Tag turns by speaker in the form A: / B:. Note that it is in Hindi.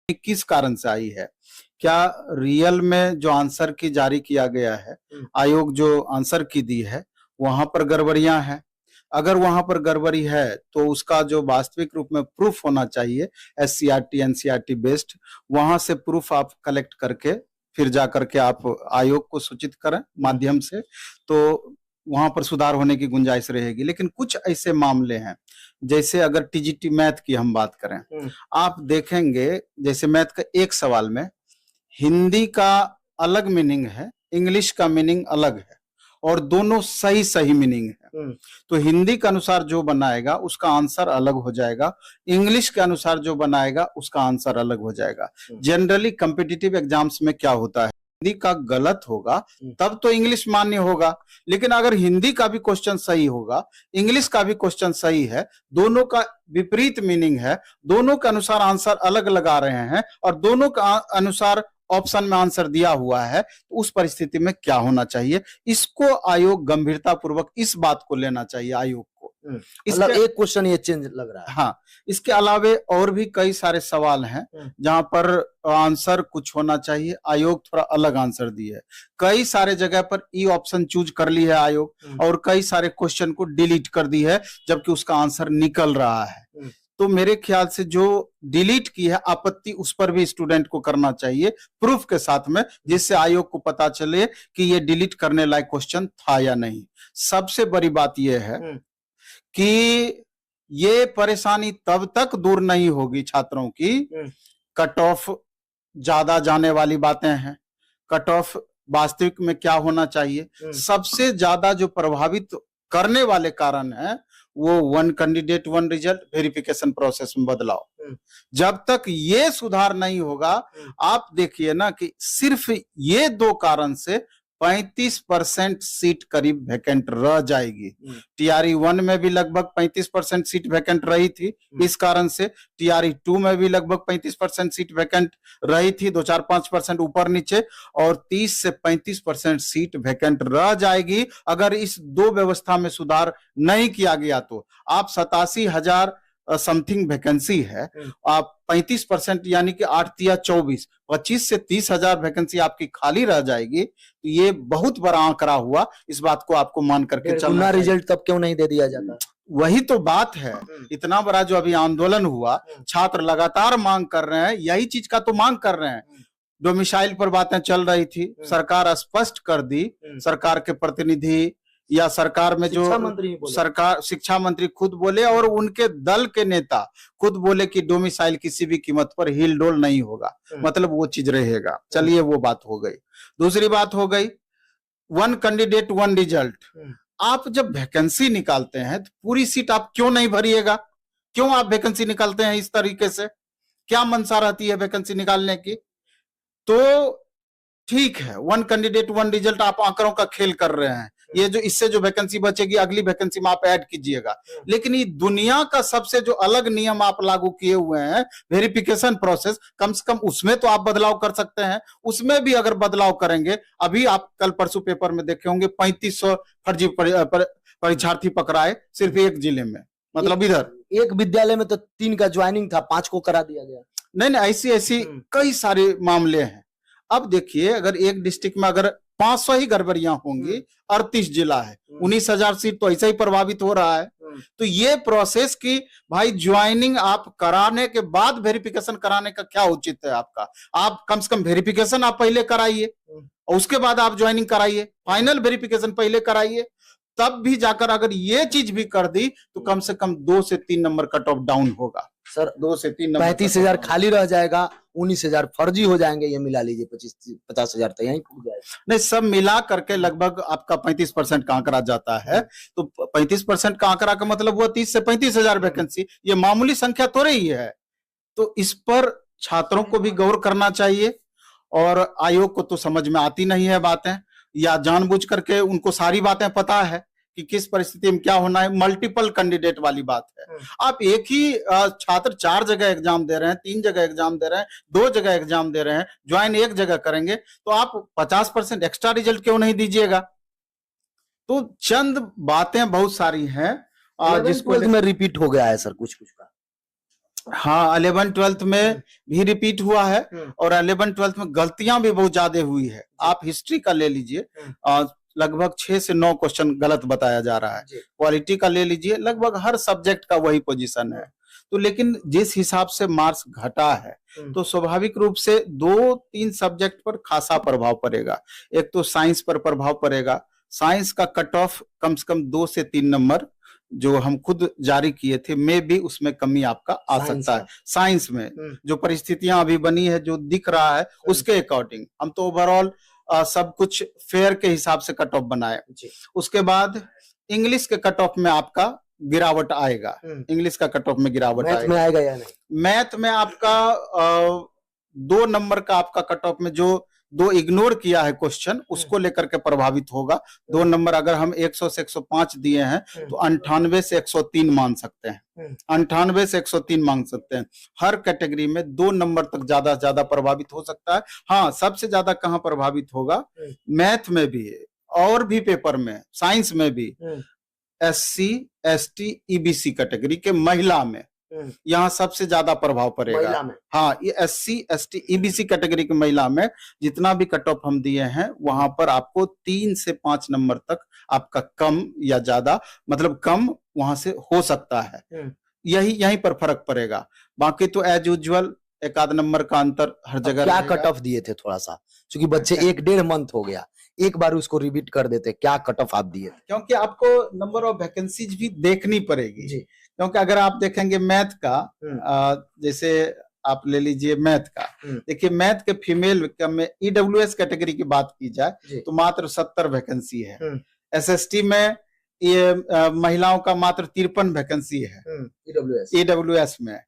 A: किस कारण से आई है? क्या रियल में जो आंसर की जारी किया गया है, आयोग जो आंसर की दी है, वहां पर गड़बड़ियां हैं? अगर वहां पर गड़बड़ी है तो उसका जो वास्तविक रूप में प्रूफ होना चाहिए, एससीईआरटी एनसीईआरटी बेस्ड, वहां से प्रूफ आप कलेक्ट करके फिर जा करके आप आयोग को सूचित करें माध्यम से, तो वहां पर सुधार होने की गुंजाइश रहेगी। लेकिन कुछ ऐसे मामले हैं, जैसे अगर टीजीटी मैथ की हम बात करें, आप देखेंगे जैसे मैथ का एक सवाल में हिंदी का अलग मीनिंग है, इंग्लिश का मीनिंग अलग है, और दोनों सही सही मीनिंग है। तो हिंदी के अनुसार जो बनाएगा उसका आंसर अलग हो जाएगा, इंग्लिश के अनुसार जो बनाएगा उसका आंसर अलग हो जाएगा। जनरली कॉम्पिटिटिव एग्जाम्स में क्या होता है, हिंदी का गलत होगा तब तो इंग्लिश मान्य होगा, लेकिन अगर हिंदी का भी क्वेश्चन सही होगा, इंग्लिश का भी क्वेश्चन सही है, दोनों का विपरीत मीनिंग है, दोनों के अनुसार आंसर अलग लगा रहे हैं और दोनों का अनुसार ऑप्शन में आंसर दिया हुआ है, तो उस परिस्थिति में क्या होना चाहिए? इसको आयोग गंभीरता पूर्वक इस बात को लेना चाहिए आयोग को।
B: मतलब एक क्वेश्चन ये चेंज लग रहा है।
A: हाँ, इसके अलावे और भी कई सारे सवाल हैं जहां पर आंसर कुछ होना चाहिए, आयोग थोड़ा अलग आंसर दिए है। कई सारे जगह पर ई ऑप्शन चूज कर ली है आयोग, और कई सारे क्वेश्चन को डिलीट कर दी है जबकि उसका आंसर निकल रहा है। तो मेरे ख्याल से जो डिलीट की है आपत्ति, उस पर भी स्टूडेंट को करना चाहिए प्रूफ के साथ में, जिससे आयोग को पता चले कि ये डिलीट करने लायक क्वेश्चन था या नहीं। सबसे बड़ी बात यह है कि ये परेशानी तब तक दूर नहीं होगी छात्रों की, कट ऑफ ज्यादा जाने वाली बातें हैं, कट ऑफ वास्तविक में क्या होना चाहिए, सबसे ज्यादा जो प्रभावित करने वाले कारण है वो one candidate one result, verification process में बदलाव। जब तक ये सुधार नहीं होगा, आप देखिए ना कि सिर्फ ये दो कारण से 35% सीट करीब वैकेंट रह जाएगी। टीआरई 1 में भी लगभग 35% सीट वैकेंट रही थी, इस कारण से टीआरई 2 में भी लगभग 35% सीट वैकेंट रही थी, 2-4-5% ऊपर नीचे, और 30 से 35% सीट वैकेंट रह जाएगी अगर इस दो व्यवस्था में सुधार नहीं किया गया। तो आप 87,000 समथिंग वैकेंसी है, आप 35% यानी कि 8-3-24, 25 से 30,000 वैकेंसी आपकी खाली रह जाएगी। तो ये बहुत बड़ा आंकड़ा हुआ, इस बात को आपको मान करके चलना।
B: रिजल्ट तब क्यों नहीं दे दिया जाता?
A: वही तो बात है। इतना बड़ा जो अभी आंदोलन हुआ, छात्र लगातार मांग कर रहे हैं, यही चीज का तो मांग कर रहे हैं। डोमिसाइल पर बातें चल रही थी, सरकार स्पष्ट कर दी, सरकार के प्रतिनिधि या सरकार में जो सरकार शिक्षा मंत्री खुद बोले और उनके दल के नेता खुद बोले कि डोमिसाइल किसी भी कीमत पर हिल डोल नहीं होगा, मतलब वो चीज रहेगा। चलिए वो बात हो गई। दूसरी बात हो गई वन कैंडिडेट वन रिजल्ट। आप जब वैकेंसी निकालते हैं तो पूरी सीट आप क्यों नहीं भरिएगा? क्यों आप वैकेंसी निकालते हैं इस तरीके से? क्या मंशा रहती है वैकेंसी निकालने की? तो ठीक है, वन कैंडिडेट वन रिजल्ट आप आंकड़ों का खेल कर रहे हैं, ये जो इससे जो वैकेंसी बचेगी अगली वैकेंसी में आप ऐड कीजिएगा। लेकिन ये दुनिया का सबसे जो अलग नियम आप लागू किए हुए हैं, वेरिफिकेशन प्रोसेस, कम से कम उसमें तो आप बदलाव कर सकते हैं। उसमें भी अगर बदलाव करेंगे, अभी आप कल परसों पेपर में देखे होंगे 3500 फर्जी परीक्षार्थी पकड़ाए सिर्फ एक जिले में, मतलब इधर
B: एक विद्यालय में तो 3 का ज्वाइनिंग था, 5 को करा दिया गया।
A: नहीं, ऐसी कई सारे मामले हैं। अब देखिए, अगर एक डिस्ट्रिक्ट में अगर 500 ही गड़बड़ियां होंगी, 38 जिला है, 19,000 सीट तो ऐसा ही प्रभावित हो रहा है। तो ये प्रोसेस की भाई ज्वाइनिंग आप कराने के बाद वेरिफिकेशन कराने का क्या उचित है आपका? आप कम से कम वेरिफिकेशन आप पहले कराइए और उसके बाद आप ज्वाइनिंग कराइए, फाइनल वेरिफिकेशन पहले कराइए, तब भी जाकर अगर ये चीज भी कर दी तो कम से कम 2 से 3 नंबर कट ऑफ डाउन होगा।
B: सर 2 से 3 नंबर 35,000 खाली रह जाएगा, 19,000 फर्जी हो जाएंगे, ये मिला लीजिए 50,000 तो यहीं पूछ जाएगा।
A: नहीं, सब मिला करके लगभग आपका 35% का आंकड़ा जाता है। तो 35% का आंकड़ा का मतलब हुआ 30 से 35,000 वैकेंसी, ये मामूली संख्या तो रही है। तो इस पर छात्रों को भी गौर करना चाहिए, और आयोग को तो समझ में आती नहीं है बातें, या जानबूझ करके उनको सारी बातें पता है कि किस परिस्थिति में क्या होना है। मल्टीपल कैंडिडेट वाली बात है। आप एक ही छात्र 4 जगह एग्जाम दे रहे हैं, 3 जगह एग्जाम दे रहे हैं, 2 जगह एग्जाम दे रहे हैं, ज्वाइन एक जगह करेंगे, तो आप 50% एक्स्ट्रा रिजल्ट क्यों नहीं दीजिएगा? तो चंद बातें बहुत सारी हैं
B: जिसको में रिपीट हो गया है सर कुछ का।
A: हाँ 11-12 में भी रिपीट हुआ है और 11-12 में गलतियां भी बहुत ज्यादा हुई है। आप हिस्ट्री का ले लीजिए, लगभग 6 से 9 क्वेश्चन गलत बताया जा रहा है। क्वालिटी का ले लीजिए, लगभग हर सब्जेक्ट का वही पोजीशन है। तो लेकिन जिस हिसाब से मार्क्स घटा है तो स्वाभाविक रूप से 2-3 सब्जेक्ट पर खासा प्रभाव पड़ेगा। एक तो साइंस पर प्रभाव पड़ेगा। साइंस का कट ऑफ कम से कम 2 से 3 नंबर जो हम खुद जारी किए थे, में भी उसमें कमी आपका आ सकता है। साइंस में जो परिस्थितियां अभी बनी है, जो दिख रहा है उसके अकॉर्डिंग हम तो ओवरऑल सब कुछ फेयर के हिसाब से कट ऑफ बनाए। उसके बाद इंग्लिश के कट ऑफ में आपका गिरावट आएगा। इंग्लिश का कट ऑफ में गिरावट
B: मैथ में आएगा या नहीं?
A: मैथ में आपका 2 नंबर का आपका कट ऑफ में जो 2 इग्नोर किया है क्वेश्चन, उसको लेकर के प्रभावित होगा। 2 नंबर अगर हम 100 से 105 दिए हैं तो 98 से 103 मान सकते हैं। 98 से 103 मांग सकते हैं। हर कैटेगरी में 2 नंबर तक ज्यादा प्रभावित हो सकता है। हाँ, सबसे ज्यादा कहाँ प्रभावित होगा? मैथ में भी और भी पेपर में, साइंस में भी, SC, ST, EBC कैटेगरी के महिला में यहाँ सबसे ज्यादा प्रभाव पड़ेगा। हाँ, ये SC, ST, EBC कैटेगरी की महिला में जितना भी कट ऑफ हम दिए हैं वहां पर आपको 3 से 5 नंबर तक आपका कम या ज्यादा, मतलब कम वहां से हो सकता है। यहीं पर फर्क पड़ेगा। बाकी तो एज यूजुअल 1-आध नंबर का अंतर हर जगह।
B: क्या कट ऑफ दिए थे थोड़ा सा, क्योंकि बच्चे 1-1.5 मंथ हो गया, एक बार उसको रिपीट कर देते, क्या कट ऑफ आप दिए?
A: क्योंकि आपको नंबर ऑफ वैकेंसीज भी देखनी पड़ेगी जी। क्योंकि अगर आप देखेंगे मैथ का, जैसे आप ले लीजिए मैथ का, देखिए मैथ के फीमेल में EWS कैटेगरी की बात की जाए तो मात्र 70 वैकेंसी है। SST में ये महिलाओं का मात्र 53 वैकेंसी है EWS में।